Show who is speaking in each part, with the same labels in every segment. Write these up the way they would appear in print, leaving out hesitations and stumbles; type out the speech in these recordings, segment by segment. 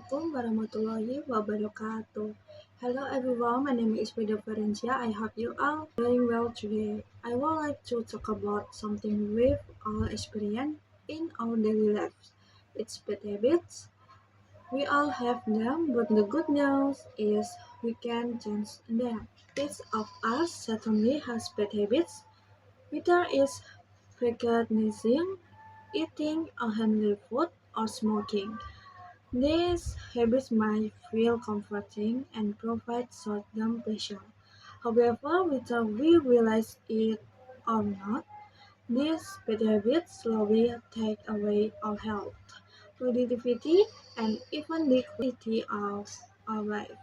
Speaker 1: Assalamualaikum warahmatullahi wabarakatuh. Hello everyone, my name is Frida Ferencia. I hope you are doing well today. I would like to talk about something we've all experienced in our daily lives. It's bad habits. We all have them, but the good news is we can change them. Each of us certainly has bad habits, whether it's recognizing, eating unhealthy food, or smoking. These habits might feel comforting and provide short-term pleasure. However, whether we realize it or not, these bad habits slowly take away our health, productivity, and even the quality of our life.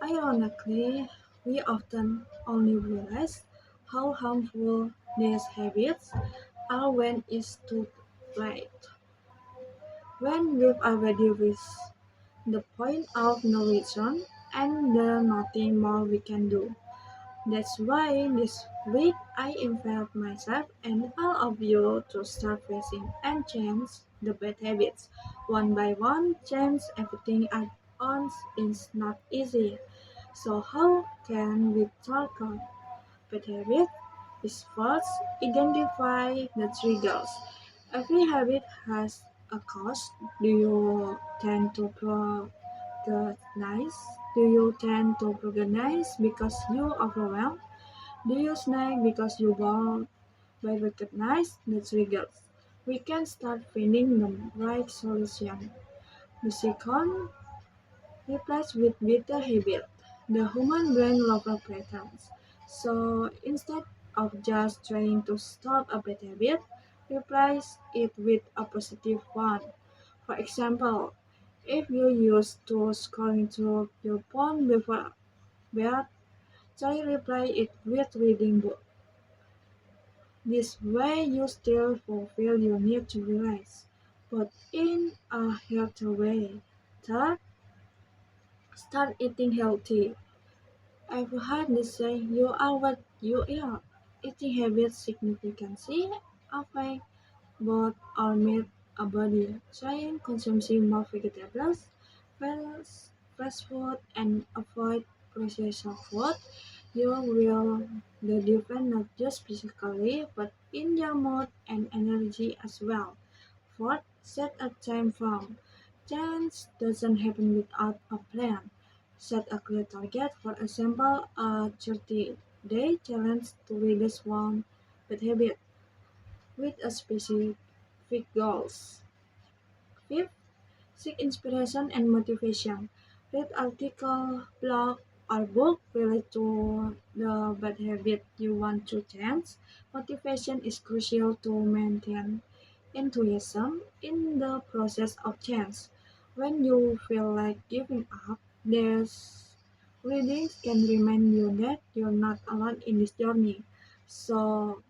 Speaker 1: Ironically, we often only realize how harmful these habits are when it's too late. When we've already reached the point of no return and there's nothing more we can do. That's why this week I invite myself and all of you to start facing and change the bad habits. One by one, change everything at once is not easy. So how can we tackle bad habits? Is first identify the triggers. Every habit has a cost. Do you tend to procrastinate? Do you tend to procrastinate because you overwhelmed? Do you snack because you want? By recognize the triggers, we can start finding the right solution. The second, replace with better habit. The human brain loves patterns. So instead of just trying to stop a bad habit, replace it with a positive one. For example, if you used to scrolling through your phone before bed, try replace it with reading book. This way you still fulfill your need to relax, but in a healthy way. Third, start eating healthy. I've heard this say you are what you eat. Eating habits significantly affect both our meat and body. Trying consuming more vegetables, fresh, fresh food, and avoid processed food, you will the difference not just physically but in your mood and energy as well. Fourth, set a time frame. Change doesn't happen without a plan. Set a clear target, for example, a 30-day challenge to reduce one bad habit with a specific goals. Fifth, seek inspiration and motivation. Read article, blog, or book related to the bad habit you want to change. Motivation is crucial to maintain enthusiasm in the process of change. When you feel like giving up, there's reading can remind you that you're not alone in this journey. So,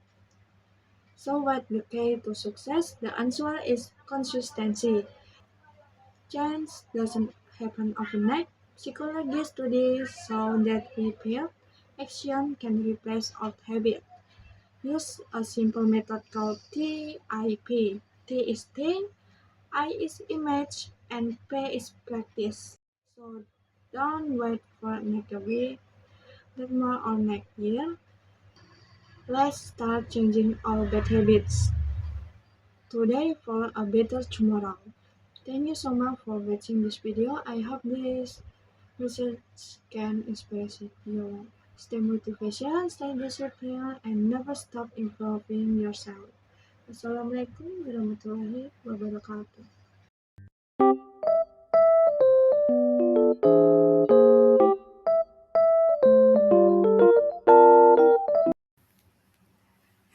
Speaker 1: so what the key to success? The answer is consistency. Change doesn't happen overnight. Psychology studies show that repeated action can replace old habits. Use a simple method called TIP. T is think, I is image, and P is practice. So don't wait for next week, next month, or next year. Let's start changing our bad habits today for a better tomorrow. Thank you so much for watching this video. I hope this message can inspire you. Stay motivation, stay disciplined, and never stop improving yourself. Assalamualaikum warahmatullahi wabarakatuh.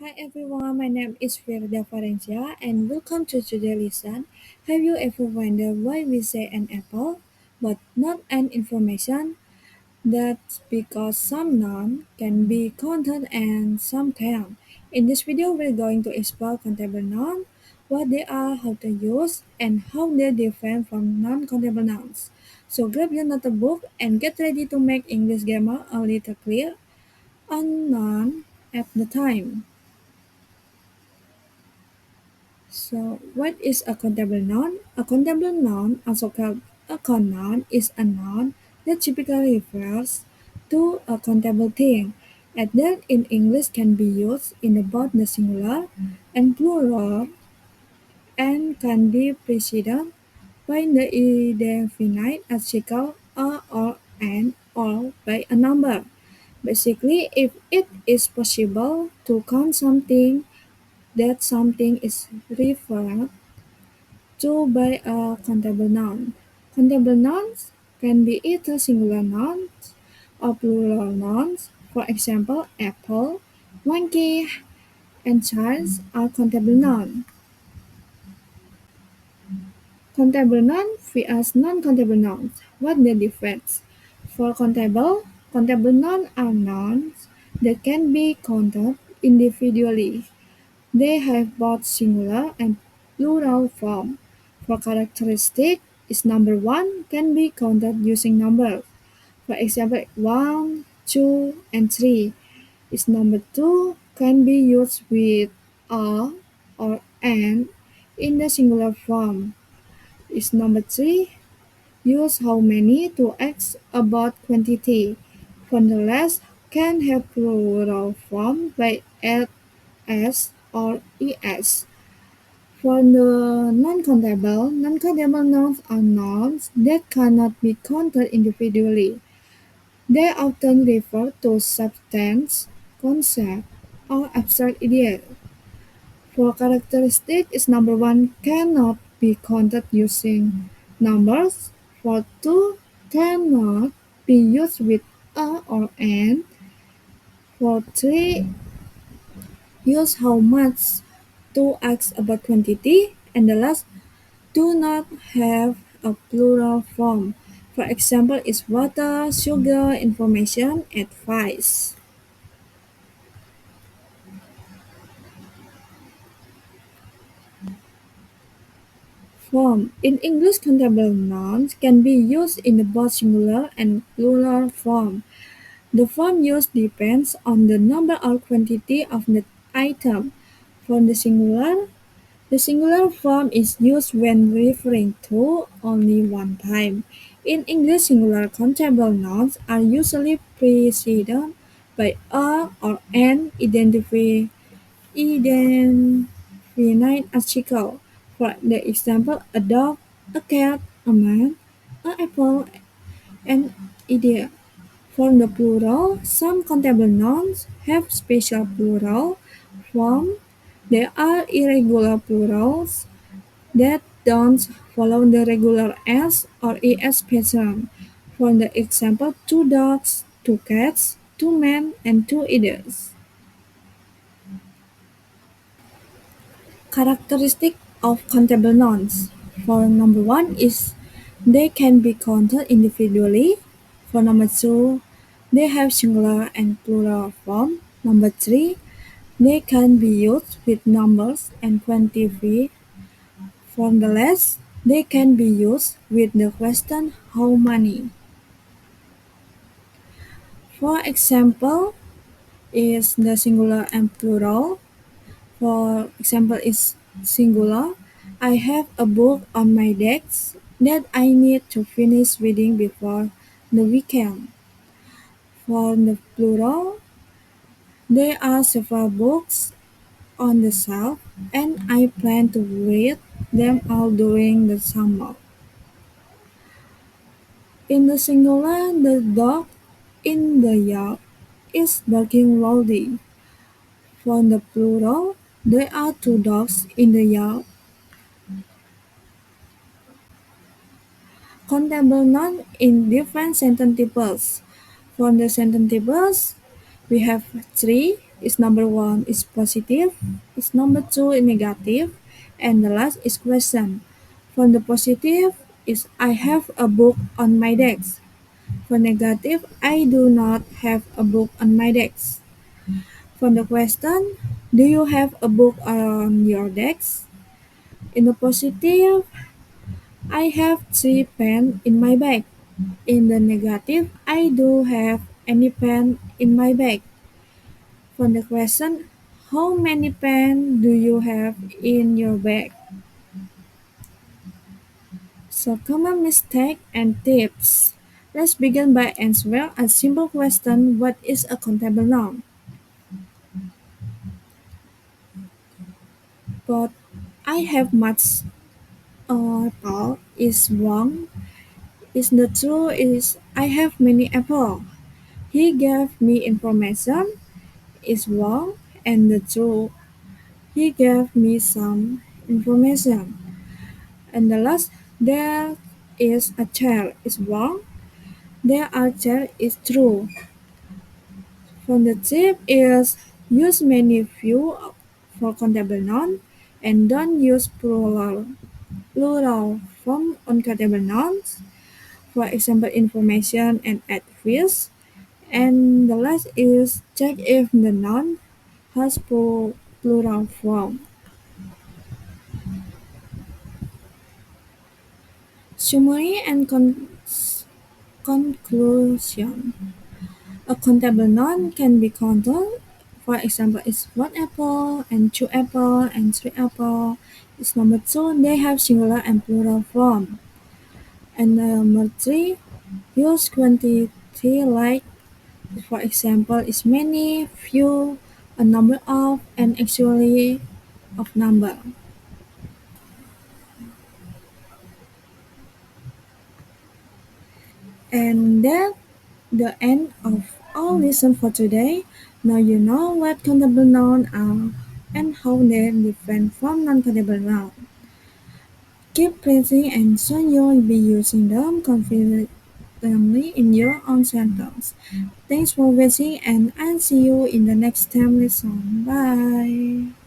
Speaker 1: Hi everyone, my name is Firda Valencia and welcome to today's lesson. Have you ever wondered why we say an apple but not an information? That's because some nouns can be counted and some can't. In this video, we're going to explore countable nouns, what they are, how to use, and how they differ from non-countable nouns. So grab your notebook and get ready to make English grammar a little clear, on noun at the time. So, what is a countable noun? A countable noun, also called a noun, is a noun that typically refers to a countable thing, and that in English can be used in both the singular and plural, and can be preceded by the indefinite article a or an or by a number. Basically, if it is possible to count something, that something is referred to by a countable noun. Countable nouns can be either singular nouns or plural nouns. For example, apple, monkey, and child are countable nouns. Countable nouns vs non-countable nouns. What the difference? For countable nouns are nouns that can be counted individually. They have both singular and plural form. For characteristic, is number one can be counted using numbers. For example, one, two, and three. Is number two can be used with a or an in the singular form. Is number three use how many to ask about quantity. For the last can have plural form by s or es. For the non-countable nouns are nouns that cannot be counted individually. They often refer to substance, concept, or abstract ideas. For characteristic is number one cannot be counted using numbers. For two cannot be used with a or an. For three use how much to ask about quantity. And the last do not have a plural form. For example, is water, sugar, information, advice. Form. In English, countable nouns can be used in both singular and plural form. The form used depends on the number or quantity of the item. For the singular form is used when referring to only one time. In English, singular countable nouns are usually preceded by a or an indefinite article. For the example, a dog, a cat, a man, an apple, and idea. For the plural, some countable nouns have special plural form. They are irregular plurals that don't follow the regular s or es pattern. For the example, two dogs, two cats, two men, and two ideas. Characteristic of countable nouns. For number one is they can be counted individually. For number two, they have singular and plural form. Number three, they can be used with numbers and quantity. For the last, they can be used with the question how many. For example, is the singular and plural. For example, is singular. I have a book on my desk that I need to finish reading before the weekend. For the plural, there are several books on the shelf, and I plan to read them all during the summer. In the singular, the dog in the yard is barking loudly. For the plural, there are two dogs in the yard. Countable noun in different sentence types. For the sentence types, we have three. Is number one is positive, is number two is negative, and the last is question. For the positive is I have a book on my desk. For negative, I do not have a book on my desk. For the question, do you have a book on your desk? In the positive, I have three pens in my bag. In the negative, I do have any pen in my bag. For the question, How many pens do you have in your bag? So common mistake and tips. Let's begin by answering a simple question. What is a countable noun? But I have much apple is wrong. Is the truth is I have many apple. He gave me information is wrong and the truth he gave me some information. And the last there is a child is wrong. There are child is true. From the tip is use many few for countable noun and don't use plural form uncountable nouns. For example, information and add fish. And the last is check if the noun has plural form. Summary and conclusion. A countable noun can be counted. For example, it's one apple and two apple and three apple. It's number two. They have singular and plural form. And number three, use quantity like, for example, it's many, few, a number of, and actually of number. And that the end of our lesson for today. Now you know what countable nouns are and how they different from non-countable nouns. Keep practicing and soon you'll be using them confidently in your own sentence. Thanks for watching and I'll see you in the next time lesson. Bye.